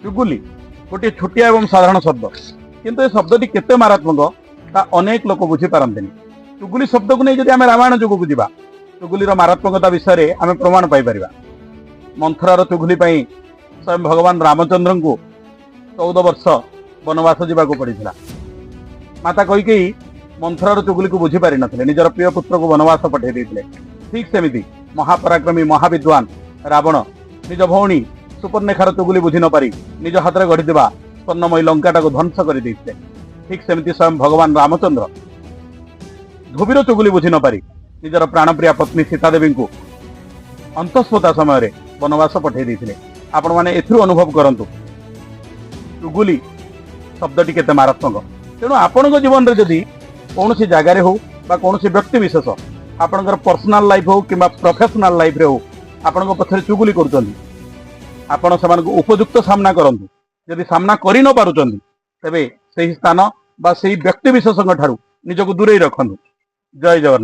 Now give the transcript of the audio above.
चुगुली गोटे छोटिया एवं साधारण शब्द किंतु ए शब्दटी केते मारात्मक ता अनेक लोक बुझी पारंतिनी। चुगुली शब्द को नहीं जदि आमे रामायण जुग को जिबा चुगुलीर मारात्मकता विषय रे आमे प्रमाण पाई परिबा। मंथरार चुगुली पई स्वयं भगवान रामचंद्र को 14 वर्ष वनवास जावाक पड़ता। माता कैकेयी मंथरार चुगुली को बुझी पारि नथिले, निजर प्रिय पुत्र को वनवास पठे देथिले। ठीक सेमिति महापराक्रमी महाविद्वान रावण निज भौणी सुपर्णेखार चुगुली बुझी न पारि निज हाथ में गढ़ी स्वर्णमयी लंकाटा को ध्वंस कर देते। ठीक सेमिति स्वयं भगवान रामचंद्र धोबीर चुगुली बुझी न पारि निजर प्राणप्रिया पत्नी सीता देवी को अंतस्वता समय वनवास पठे देते। आपण माने एथुरु अनुभव करंतु चुगुली शब्दटी केते मारात्मक। तेणु आपण जीवन में जदि कौन सी जगार हो कौन सी व्यक्ति विशेष आपणकर पर्सनाल लाइफ हो कि प्रोफेशनल लाइफ रे हो आपण पछरे चुगुली करूछंती, आपण समान उपयुक्त सामना करंतु। यदि सामना करि न पारुछंती तेबे सही स्थान बा सही व्यक्ति विशेषଙ୍କ ठारू निजको दूरेई रखंतु। जय जगन्नाथ।